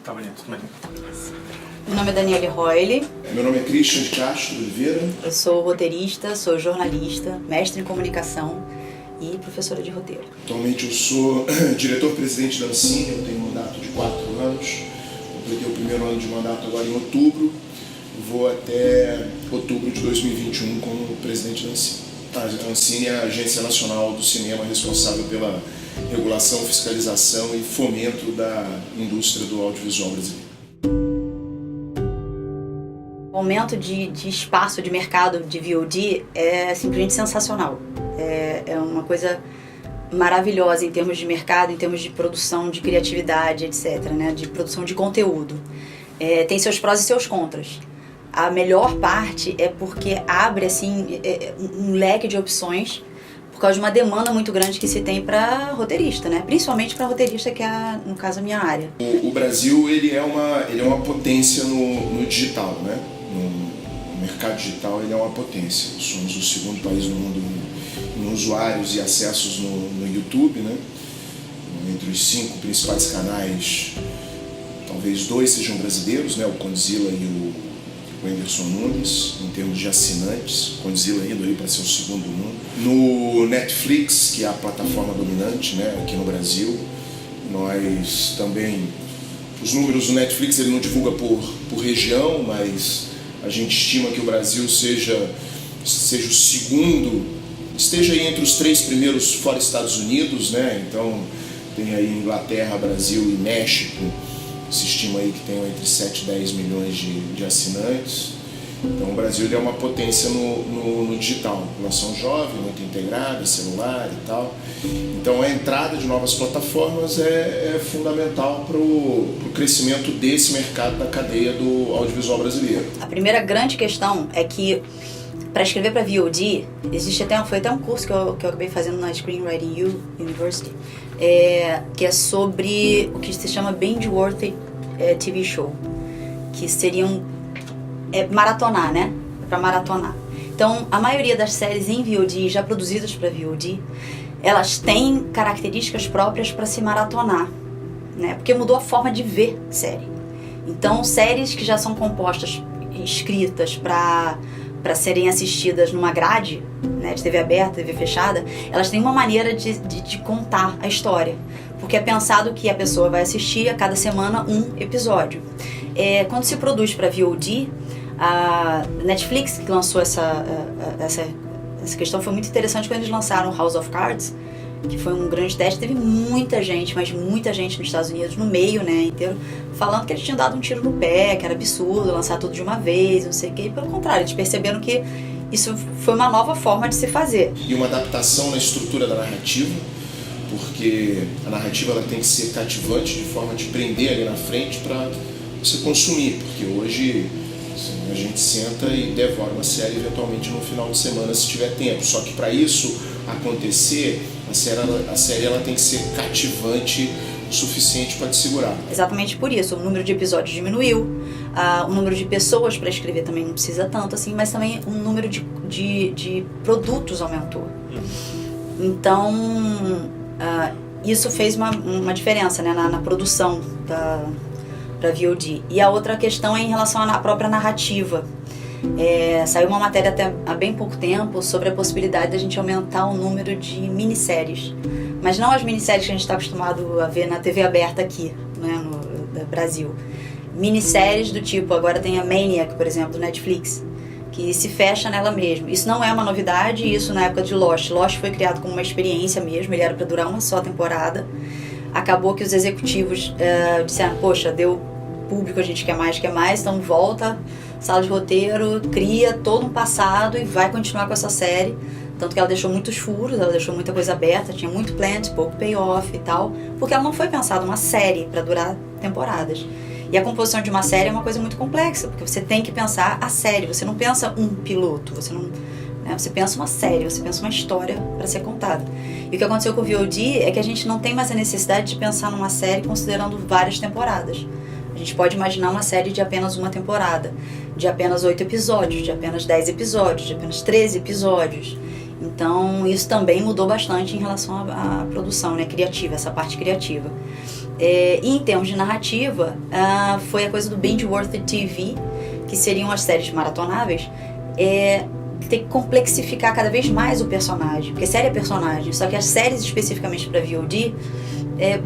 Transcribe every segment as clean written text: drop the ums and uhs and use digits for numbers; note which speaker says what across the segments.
Speaker 1: Tá bonito, também.
Speaker 2: Meu nome é Daniele Royle.
Speaker 3: Meu nome é Christian de Castro Oliveira.
Speaker 2: Eu sou roteirista, sou jornalista, mestre em comunicação e professora de roteiro.
Speaker 3: Atualmente eu sou diretor-presidente da Ancine, eu tenho um mandato de 4 anos. Completei o primeiro ano de mandato agora em outubro. Vou até outubro de 2021 como presidente da Ancine. A Ancine é a Agência Nacional do Cinema responsável pela regulação, fiscalização e fomento da indústria do audiovisual brasileiro.
Speaker 2: O aumento de espaço de mercado de VOD é simplesmente sensacional. É uma coisa maravilhosa em termos de mercado, em termos de produção, de criatividade, etc., né? De produção de conteúdo. Tem seus prós e seus contras. A melhor parte é porque abre assim, um leque de opções por causa de uma demanda muito grande que se tem para roteirista, né? Principalmente para roteirista, que é, no caso, a minha área.
Speaker 3: O Brasil ele é uma potência no digital, né? No mercado digital ele é uma potência. Somos o segundo país no mundo em usuários e acessos no YouTube, né? Entre os 5 principais canais, talvez 2 sejam brasileiros, né? O Condzilla e o Whindersson Nunes, em termos de assinantes, Condzilla indo aí para ser o segundo mundo. No Netflix, que é a plataforma dominante, né, aqui no Brasil, nós também, os números do Netflix ele não divulga por região, mas a gente estima que o Brasil seja o segundo, esteja aí entre os 3 primeiros fora Estados Unidos, né? Então tem aí Inglaterra, Brasil e México. Se estima aí que tem entre 7 e 10 milhões de assinantes. Então o Brasil ele é uma potência no digital. População jovem, muito integrada, celular e tal. Então a entrada de novas plataformas é fundamental para o crescimento desse mercado da cadeia do audiovisual brasileiro.
Speaker 2: A primeira grande questão é que, para escrever para VOD, foi até um curso que eu acabei fazendo na Screenwriting U University, que é sobre o que se chama binge-worthy TV show, que seriam maratonar, né? Para maratonar. Então, a maioria das séries em VOD, já produzidas para VOD, elas têm características próprias para se maratonar, né? Porque mudou a forma de ver série. Então, séries que já são compostas, escritas para serem assistidas numa grade, né, de TV aberta, TV fechada, elas têm uma maneira de contar a história. Porque é pensado que a pessoa vai assistir a cada semana um episódio. Quando se produz para VOD, a Netflix, que lançou essa questão, foi muito interessante quando eles lançaram House of Cards, que foi um grande teste. Teve muita gente, mas muita gente nos Estados Unidos, no meio, né, inteiro, falando que eles tinham dado um tiro no pé, que era absurdo lançar tudo de uma vez, não sei o quê. Pelo contrário, eles perceberam que isso foi uma nova forma de se fazer.
Speaker 3: E uma adaptação na estrutura da narrativa, porque a narrativa ela tem que ser cativante, de forma a te prender ali na frente para você consumir, porque hoje assim, a gente senta e devora uma série eventualmente no final de semana se tiver tempo. Só que para isso acontecer, a série ela tem que ser cativante o suficiente para te segurar.
Speaker 2: Exatamente por isso, o número de episódios diminuiu, o número de pessoas para escrever também não precisa tanto assim, mas também o número de produtos aumentou. Então, isso fez uma diferença, né, na produção para VOD. E a outra questão é em relação à própria narrativa. Saiu uma matéria até há bem pouco tempo sobre a possibilidade de a gente aumentar o número de minisséries. Mas não as minisséries que a gente está acostumado a ver na TV aberta aqui, né, no Brasil. Minisséries do tipo, agora tem a Maniac, por exemplo, do Netflix, que se fecha nela mesmo. Isso não é uma novidade, isso na época de Lost. Lost foi criado como uma experiência mesmo, ele era para durar uma só temporada. Acabou que os executivos disseram, poxa, deu público, a gente quer mais, então volta, sala de roteiro, cria todo um passado e vai continuar com essa série. Tanto que ela deixou muitos furos, ela deixou muita coisa aberta, tinha muito plant, pouco payoff e tal, porque ela não foi pensada uma série para durar temporadas. E a composição de uma série é uma coisa muito complexa, porque você tem que pensar a série, você não pensa um piloto, você pensa uma série, você pensa uma história para ser contada. E o que aconteceu com o VOD é que a gente não tem mais a necessidade de pensar numa série considerando várias temporadas. A gente pode imaginar uma série de apenas uma temporada, de apenas 8 episódios, de apenas 10 episódios, de apenas 13 episódios. Então isso também mudou bastante em relação à produção, né, criativa, essa parte criativa. E em termos de narrativa, foi a coisa do binge-worthy TV, que seriam as séries maratonáveis, tem que complexificar cada vez mais o personagem, porque série é personagem, só que as séries especificamente para VOD,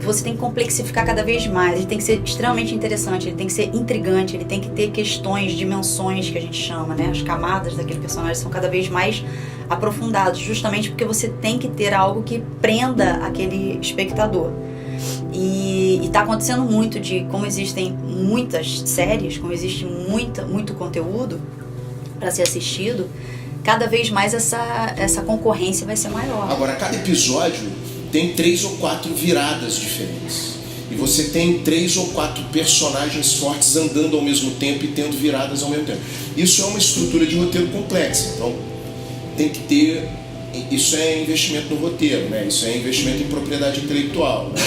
Speaker 2: você tem que complexificar cada vez mais, ele tem que ser extremamente interessante, ele tem que ser intrigante, ele tem que ter questões, dimensões que a gente chama, né? As camadas daquele personagem são cada vez mais aprofundadas, justamente porque você tem que ter algo que prenda aquele espectador. E está acontecendo muito como existem muitas séries, como existe muito conteúdo para ser assistido, cada vez mais essa concorrência vai ser maior.
Speaker 3: Agora, cada episódio tem 3 ou 4 viradas diferentes. E você tem 3 ou 4 personagens fortes andando ao mesmo tempo e tendo viradas ao mesmo tempo. Isso é uma estrutura de roteiro complexa. Então, tem que ter... Isso é investimento no roteiro, né? Isso é investimento em propriedade intelectual, né?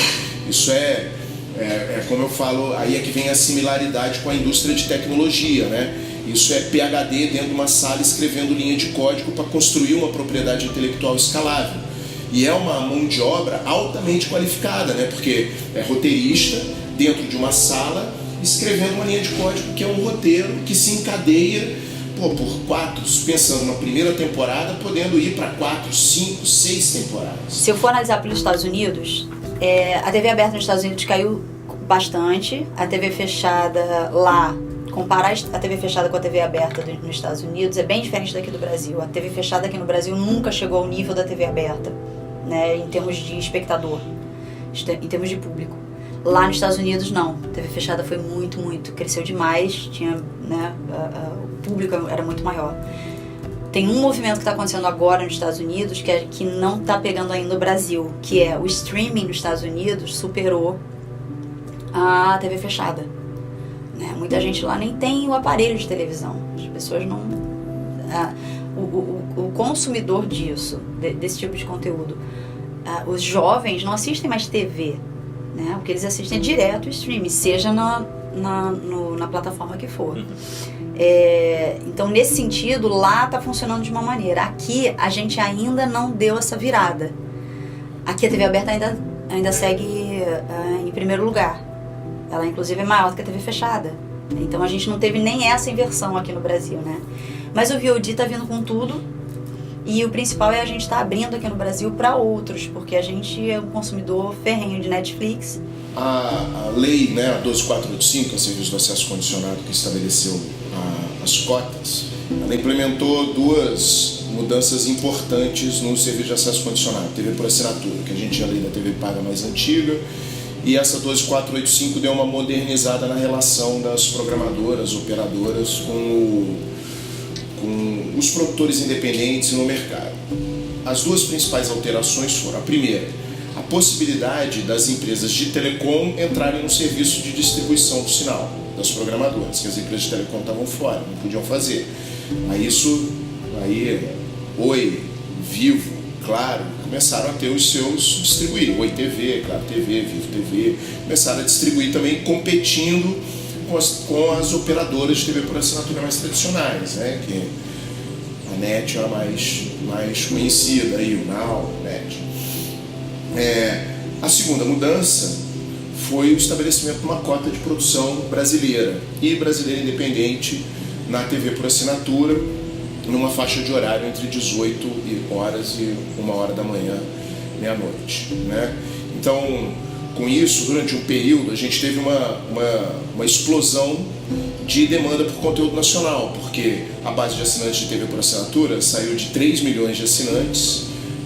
Speaker 3: Isso como eu falo, aí é que vem a similaridade com a indústria de tecnologia, né? Isso é PhD dentro de uma sala escrevendo linha de código para construir uma propriedade intelectual escalável. E é uma mão de obra altamente qualificada, né? Porque é roteirista dentro de uma sala escrevendo uma linha de código que é um roteiro que se encadeia por 4, pensando na primeira temporada, podendo ir para 4, 5, 6 temporadas.
Speaker 2: Se eu for analisar pelos Estados Unidos, a TV aberta nos Estados Unidos caiu bastante, a TV fechada lá, comparar a TV fechada com a TV aberta nos Estados Unidos é bem diferente daqui do Brasil. A TV fechada aqui no Brasil nunca chegou ao nível da TV aberta, né, em termos de espectador, em termos de público. Lá nos Estados Unidos não, a TV fechada foi muito, cresceu demais, tinha, né, o público era muito maior. Tem um movimento que está acontecendo agora nos Estados Unidos que não está pegando ainda o Brasil, que é o streaming nos Estados Unidos superou a TV fechada. Né? Muita gente lá nem tem o aparelho de televisão. As pessoas não... O consumidor desse tipo de conteúdo, os jovens não assistem mais TV. Né? O que eles assistem é direto o streaming, seja na plataforma que for. Então, nesse sentido, lá está funcionando de uma maneira. Aqui, a gente ainda não deu essa virada. Aqui, a TV aberta ainda segue em primeiro lugar. Ela, inclusive, é maior do que a TV fechada. Então, a gente não teve nem essa inversão aqui no Brasil, né? Mas o VOD está vindo com tudo. E o principal é a gente estar abrindo aqui no Brasil para outros, porque a gente é um consumidor ferrenho de Netflix.
Speaker 3: A lei, né, a 12485, a Serviço do Acesso Condicionado, que estabeleceu as cotas, ela implementou 2 mudanças importantes no Serviço de Acesso Condicionado. TV por assinatura, que a gente tinha a lei da TV paga mais antiga, e essa 12485 deu uma modernizada na relação das programadoras, operadoras com os produtores independentes no mercado. As 2 principais alterações foram: a primeira, a possibilidade das empresas de telecom entrarem no serviço de distribuição do sinal das programadoras, que as empresas de telecom estavam fora, não podiam fazer. Aí Oi, Vivo, Claro, começaram a ter os seus distribuir. Oi TV, Claro TV, Vivo TV, começaram a distribuir também, competindo com as operadoras de TV por assinatura mais tradicionais, né? Que a NET é a mais conhecida, aí, o Now, NET. A segunda mudança foi o estabelecimento de uma cota de produção brasileira e brasileira independente na TV por assinatura, numa faixa de horário entre 18 horas e 1h da manhã, meia-noite, né? Então, com isso, durante um período, a gente teve uma explosão de demanda por conteúdo nacional, porque a base de assinantes de TV por assinatura saiu de 3 milhões de assinantes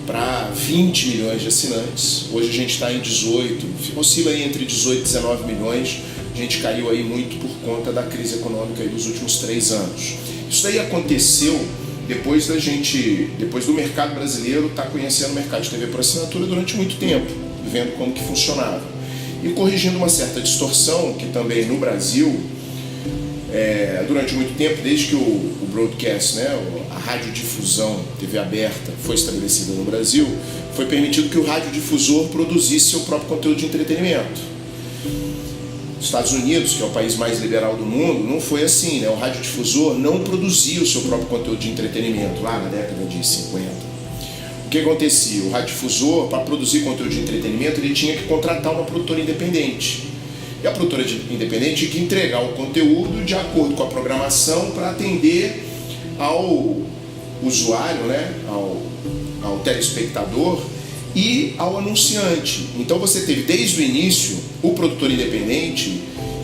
Speaker 3: para 20 milhões de assinantes. Hoje a gente está em 18, oscila aí entre 18 e 19 milhões. A gente caiu aí muito por conta da crise econômica aí dos últimos 3 anos. Isso daí aconteceu depois do mercado brasileiro estar conhecendo o mercado de TV por assinatura durante muito tempo, vendo como que funcionava. E corrigindo uma certa distorção que também no Brasil, durante muito tempo, desde que o broadcast, né, a radiodifusão, TV aberta, foi estabelecida no Brasil, foi permitido que o radiodifusor produzisse seu próprio conteúdo de entretenimento. Os Estados Unidos, que é o país mais liberal do mundo, não foi assim, né? O radiodifusor não produzia o seu próprio conteúdo de entretenimento lá na década de 50. o que acontecia? O radiodifusor, para produzir conteúdo de entretenimento, ele tinha que contratar uma produtora independente. E a produtora independente tinha que entregar o conteúdo de acordo com a programação para atender ao usuário, né? ao telespectador e ao anunciante. Então você teve desde o início o produtor independente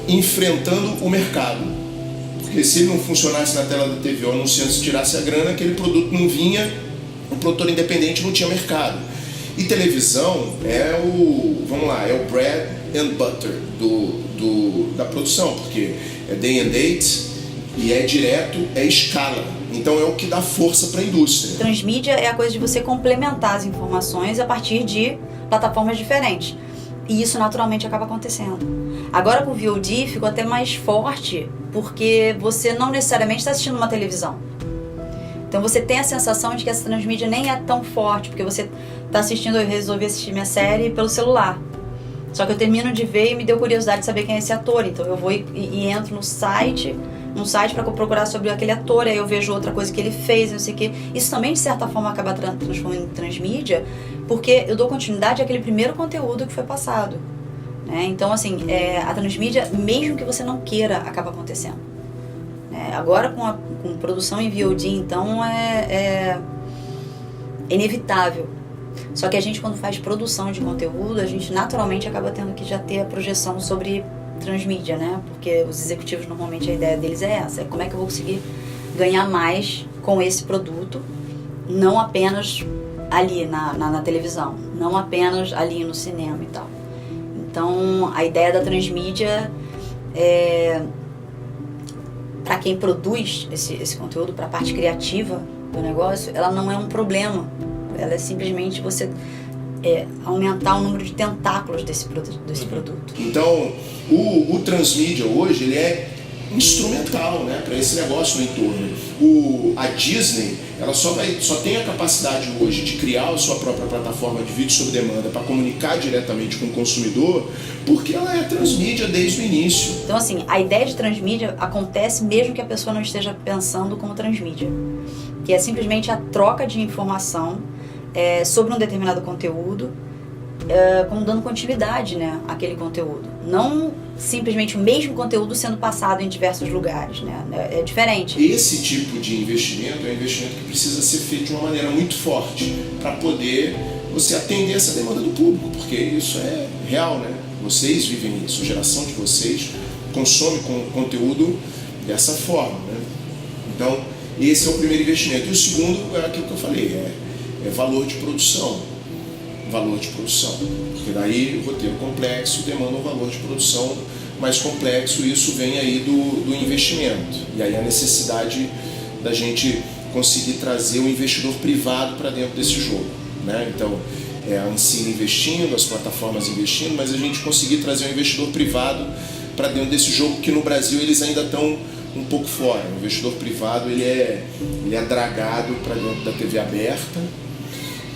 Speaker 3: enfrentando o mercado. Porque se ele não funcionasse na tela da TV, o anunciante tirasse a grana, aquele produto não vinha, o produtor independente não tinha mercado. E televisão é o bread and butter da produção, porque é day and date e é direto, é escala. Então é o que dá força para a indústria.
Speaker 2: Transmídia é a coisa de você complementar as informações a partir de plataformas diferentes. E isso naturalmente acaba acontecendo. Agora com o VOD ficou até mais forte, porque você não necessariamente está assistindo uma televisão. Então você tem a sensação de que essa transmídia nem é tão forte, porque você está assistindo, eu resolvi assistir minha série pelo celular. Só que eu termino de ver e me deu curiosidade de saber quem é esse ator. Então eu vou e entro no site para procurar sobre aquele ator, aí eu vejo outra coisa que ele fez, não sei o quê. Isso também, de certa forma, acaba transformando em transmídia, porque eu dou continuidade àquele primeiro conteúdo que foi passado. Né? Então, assim, a transmídia, mesmo que você não queira, acaba acontecendo. Agora, com produção em VOD, então, é inevitável. Só que a gente, quando faz produção de conteúdo, a gente naturalmente acaba tendo que já ter a projeção sobre transmídia, né? Porque os executivos, normalmente, a ideia deles é essa. É como é que eu vou conseguir ganhar mais com esse produto, não apenas ali na televisão, não apenas ali no cinema e tal. Então, a ideia da transmídia para quem produz esse conteúdo, para a parte criativa do negócio, ela não é um problema. Ela é simplesmente você aumentar o número de tentáculos desse produto.
Speaker 3: Então, o transmídia hoje, ele é instrumental, né, para esse negócio no entorno. A Disney, ela só tem a capacidade hoje de criar a sua própria plataforma de vídeo sob demanda para comunicar diretamente com o consumidor, porque ela é transmídia desde o início.
Speaker 2: Então, assim, a ideia de transmídia acontece mesmo que a pessoa não esteja pensando como transmídia, que é simplesmente a troca de informação sobre um determinado conteúdo, como dando continuidade, né, àquele conteúdo. Não simplesmente o mesmo conteúdo sendo passado em diversos lugares, né? É diferente.
Speaker 3: Esse tipo de investimento é um investimento que precisa ser feito de uma maneira muito forte para poder você atender essa demanda do público, porque isso é real, né? Vocês vivem isso, a geração de vocês consome conteúdo dessa forma, né? Então, esse é o primeiro investimento. E o segundo é aquilo que eu falei, é valor de produção. Valor de produção. Porque daí o roteiro complexo demanda um valor de produção mais complexo, e isso vem aí do investimento. E aí a necessidade da gente conseguir trazer o investidor privado para dentro desse jogo, né? Então, a Ancine investindo, as plataformas investindo, mas a gente conseguir trazer um investidor privado para dentro desse jogo, que no Brasil eles ainda estão um pouco fora. O investidor privado ele é dragado para dentro da TV aberta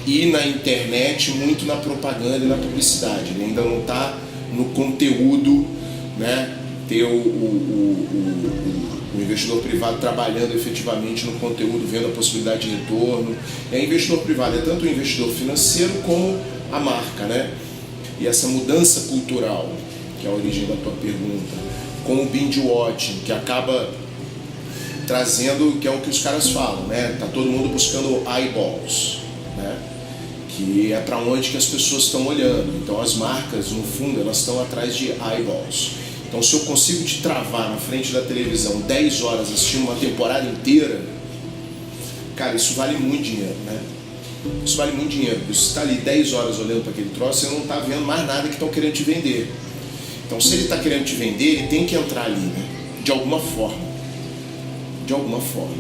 Speaker 3: e na internet, muito na propaganda e na publicidade. Ele ainda não está no conteúdo, né? Ter o investidor privado trabalhando efetivamente no conteúdo, vendo a possibilidade de retorno. Investidor privado é tanto o investidor financeiro como a marca, né? E essa mudança cultural, que é a origem da tua pergunta, com o binge watching, que acaba trazendo, que é o que os caras falam, né? Tá todo mundo buscando eyeballs, né? Que é para onde que as pessoas estão olhando. Então as marcas, no fundo, elas estão atrás de eyeballs. Então se eu consigo te travar na frente da televisão 10 horas assistindo uma temporada inteira, cara, isso vale muito dinheiro, né? Isso vale muito dinheiro. Você está ali 10 horas olhando para aquele troço, você não está vendo mais nada que estão querendo te vender. Então se ele está querendo te vender, ele tem que entrar ali, né? De alguma forma. De alguma forma.